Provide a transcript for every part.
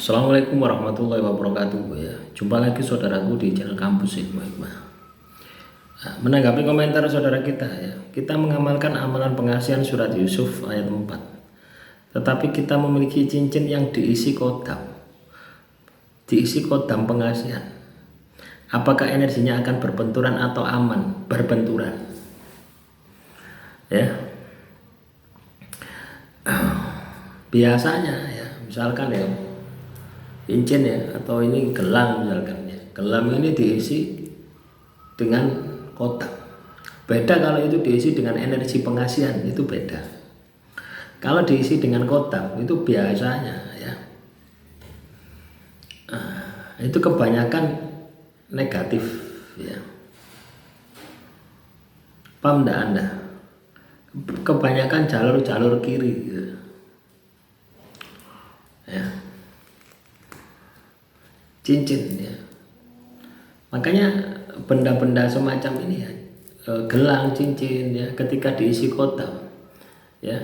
Assalamualaikum warahmatullahi wabarakatuh ya. Jumpa lagi saudaraku di channel Kampus Ilmu Hikmah. Menanggapi komentar saudara kita ya, kita mengamalkan amalan pengasihan surat Yusuf ayat 4. Tetapi kita memiliki cincin yang diisi kodam. Diisi kodam pengasihan. Apakah energinya akan berbenturan atau aman berbenturan? Ya. Biasanya ya, misalkan ya cincin ya, atau ini gelang misalkan ya, gelang ini diisi dengan kotak. Beda kalau itu diisi dengan energi pengasihan, itu beda. Kalau diisi dengan kotak itu biasanya ya, itu kebanyakan negatif ya. Paham enggak Anda? Kebanyakan jalur-jalur kiri gitu. Ya, cincin ya. Makanya benda-benda semacam ini ya, gelang, cincin ya, ketika diisi kotak ya,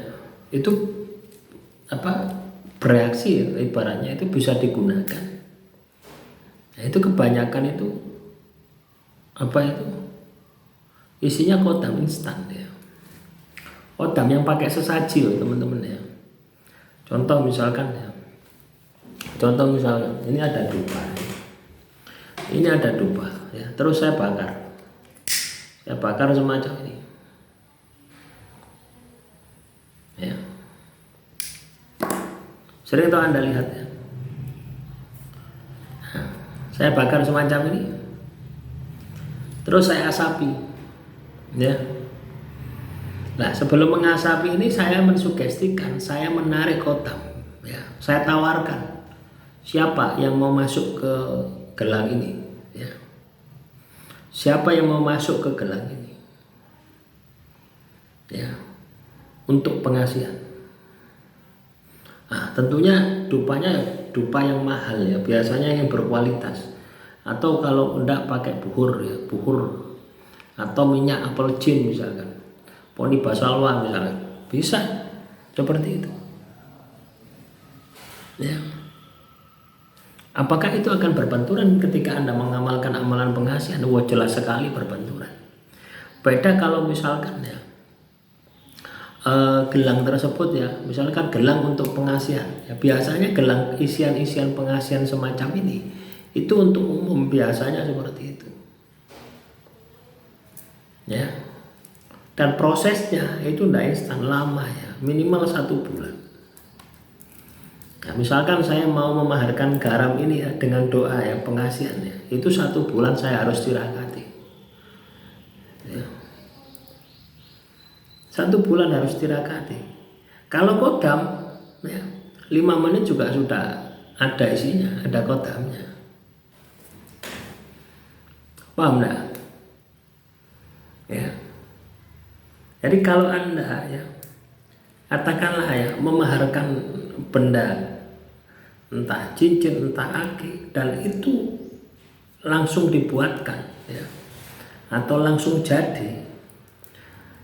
itu bereaksi ya, ibaratnya itu bisa digunakan. Nah, itu kebanyakan itu itu isinya kodam instan ya, kodam yang pakai sesaji loh teman-teman ya. Contoh misalkan ini ada dupa, ya, terus saya bakar semacam ini ya. Sering tahu Anda lihat ya, saya bakar semacam ini, terus saya asapi ya. Nah, sebelum mengasapi ini saya mensugestikan, saya menarik kotak ya, saya tawarkan siapa yang mau masuk ke gelang ini ya, siapa yang mau masuk ke gelang ini ya, untuk pengasihan. Nah, tentunya dupanya dupa yang mahal ya, biasanya yang berkualitas, atau kalau enggak pakai buhur ya, buhur atau minyak apel jin misalkan, poni basalwa misalkan, bisa seperti itu ya. Apakah itu akan berbenturan ketika Anda mengamalkan amalan pengasihan? Wah, jelas sekali berbenturan. Beda kalau misalkan ya, gelang tersebut ya, misalkan gelang untuk pengasihan ya, biasanya gelang isian-isian pengasihan semacam ini itu untuk umum, biasanya seperti itu ya. Dan prosesnya itu tidak instan, lama ya, minimal 1 bulan. Nah, misalkan saya mau memaharkan garam ini ya, dengan doa ya, pengasihan ya, itu 1 bulan saya harus tirakati ya. 1 bulan harus tirakati. Kalau kodam ya, 5 menit juga sudah ada isinya, ada kodamnya. Paham enggak? Ya. Jadi kalau Anda ya, katakanlah ya, memaharkan benda, entah cincin, entah aki, dan itu langsung dibuatkan ya, atau langsung jadi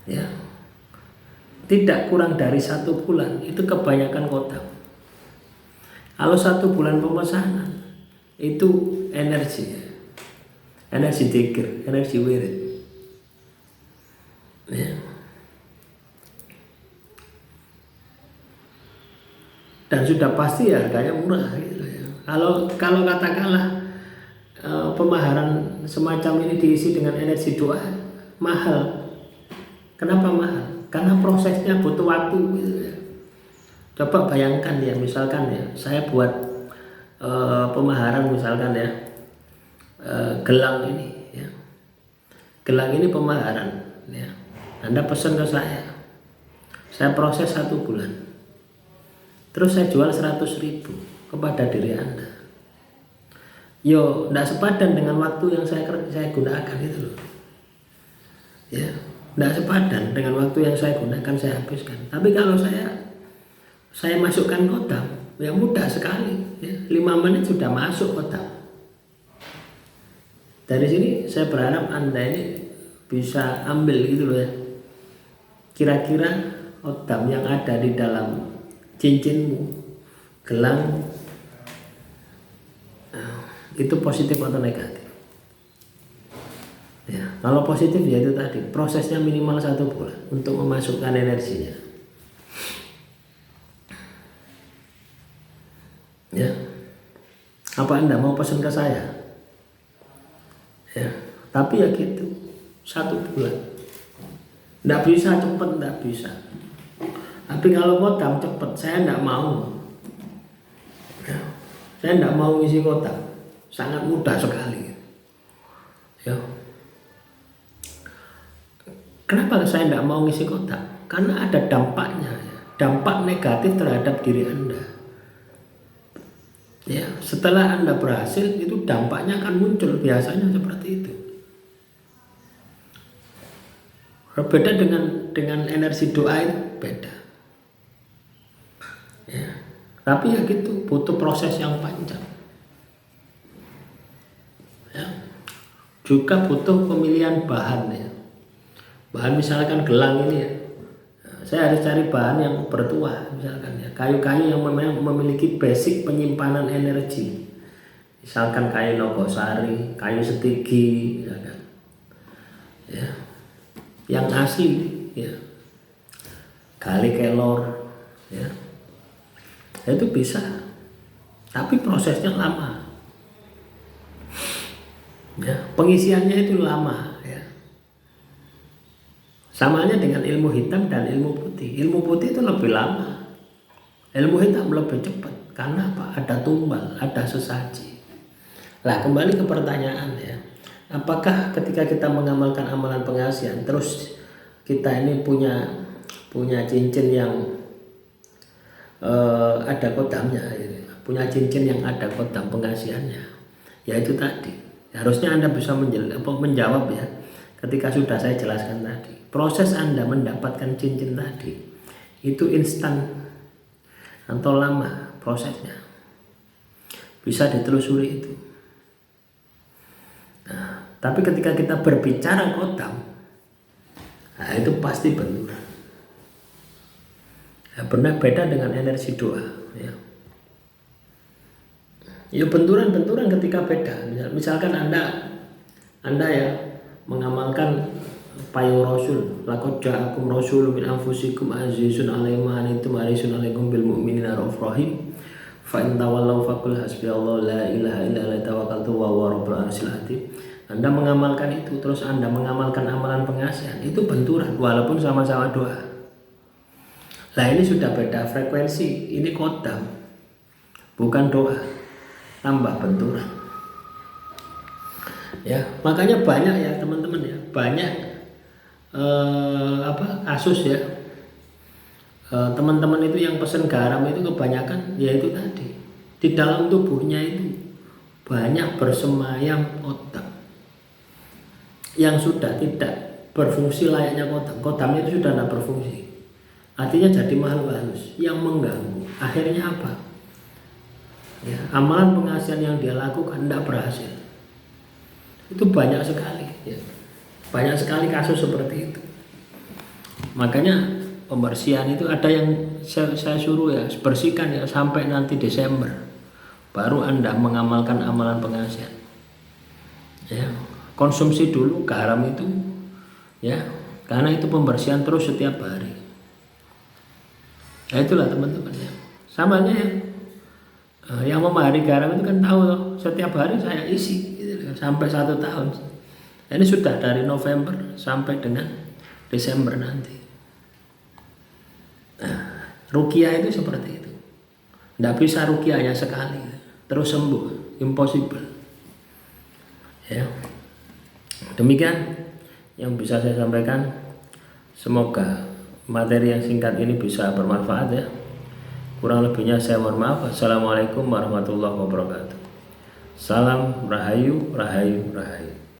ya, tidak kurang dari 1 bulan, itu kebanyakan kodam. Kalau 1 bulan pemesanan itu energi ya, energi dzikir, energi wirid ya. Dan sudah pasti harganya murah gitu ya. Kalau katakanlah pemaharan semacam ini diisi dengan energi doa, mahal. Kenapa mahal? Karena prosesnya butuh waktu gitu ya. Coba bayangkan ya, misalkan ya, saya buat pemaharan misalkan ya, gelang ini ya, gelang ini pemaharan ya, Anda pesan ke saya proses 1 bulan, terus saya jual 100.000 kepada diri Anda. Yo, tidak sepadan dengan waktu yang saya gunakan itu loh. Ya, tidak sepadan dengan waktu yang saya gunakan, saya habiskan. Tapi kalau saya masukkan kodam, ya mudah sekali. Ya, 5 menit sudah masuk kodam. Dari sini saya berharap Anda ini bisa ambil gitu loh ya, kira-kira kodam yang ada di dalam cincinmu, gelang itu positif atau negatif. Ya, kalau positif ya itu tadi, prosesnya minimal 1 bulan untuk memasukkan energinya. Ya, apa Anda mau pesan ke saya? Ya, tapi ya gitu, 1 bulan. Nggak bisa cepet, nggak bisa. Tapi kalau kodam cepet, saya nggak mau. Ya, saya nggak mau ngisi kodam, sangat mudah sekali. Ya. Kenapa saya nggak mau ngisi kodam? Karena ada dampaknya, ya. Dampak negatif terhadap diri Anda. Ya, setelah Anda berhasil itu dampaknya akan muncul, biasanya seperti itu. Berbeda dengan energi doa itu beda. Ya, tapi ya gitu, butuh proses yang panjang. Ya, juga butuh pemilihan bahan ya. Bahan misalkan gelang ini ya, saya harus cari bahan yang bertuah misalkan ya, kayu-kayu yang memang memiliki basic penyimpanan energi. Misalkan kayu nogosari, kayu setigi, ya kan? Ya, yang asli ya, gali kelor ya, itu bisa, tapi prosesnya lama ya, pengisiannya itu lama ya. Samanya dengan ilmu hitam dan ilmu putih. Ilmu putih itu lebih lama, ilmu hitam lebih cepat. Karena apa? Ada tumbal, ada sesaji. Lah kembali ke pertanyaan ya, apakah ketika kita mengamalkan amalan pengasihan terus kita ini punya cincin yang ada kodamnya, punya cincin yang ada kodam pengasihannya? Ya itu tadi, harusnya Anda bisa menjawab ya ketika sudah saya jelaskan tadi. Proses Anda mendapatkan cincin tadi itu instan atau lama prosesnya, bisa ditelusuri itu. Nah, tapi ketika kita berbicara kodam, nah itu pasti benturan. Ya, benar beda dengan energi doa ya. Ya benturan ketika beda. Misalkan Anda ya mengamalkan payung Rasul, laqad ja'akum rasulun min anfusikum azizun 'alaihi ma anittum harisun 'alaikum bil mu'minina raufur rahim. Fa in tawallaw faqul hasbiyallahu la ilaha illa huwa tawakkaltu wa huwa rabbul arsyil azim. Anda mengamalkan itu, terus Anda mengamalkan amalan pengasihan, itu benturan walaupun sama-sama doa. Lah ini sudah beda frekuensi, ini kodam bukan doa, tambah benturan. Ya, makanya banyak ya teman-teman ya, banyak kasus ya, teman-teman itu yang pesen garam itu kebanyakan yaitu tadi, di dalam tubuhnya itu banyak bersemayam kodam yang sudah tidak berfungsi layaknya kodam. Kodamnya itu sudah tidak berfungsi, artinya jadi makhluk halus yang mengganggu. Akhirnya apa ya, amalan pengasihan yang dia lakukan tidak berhasil. Itu banyak sekali ya. Banyak sekali kasus seperti itu. Makanya pembersihan itu ada yang saya suruh ya, bersihkan ya sampai nanti Desember baru Anda mengamalkan amalan pengasihan. Ya, konsumsi dulu garam itu ya, karena itu pembersihan terus setiap hari. Ya itulah teman-teman ya. Samanya ya, yang memahari garam itu kan tahu loh, setiap hari saya isi gitu, sampai 1 tahun. Ini sudah dari November sampai dengan Desember nanti. Nah, ruqyah itu seperti itu. Tidak bisa ruqyahnya sekali terus sembuh, impossible. Ya, demikian yang bisa saya sampaikan. Semoga materi yang singkat ini bisa bermanfaat ya. Kurang lebihnya saya mohon maaf. Assalamualaikum warahmatullahi wabarakatuh. Salam Rahayu, Rahayu, Rahayu.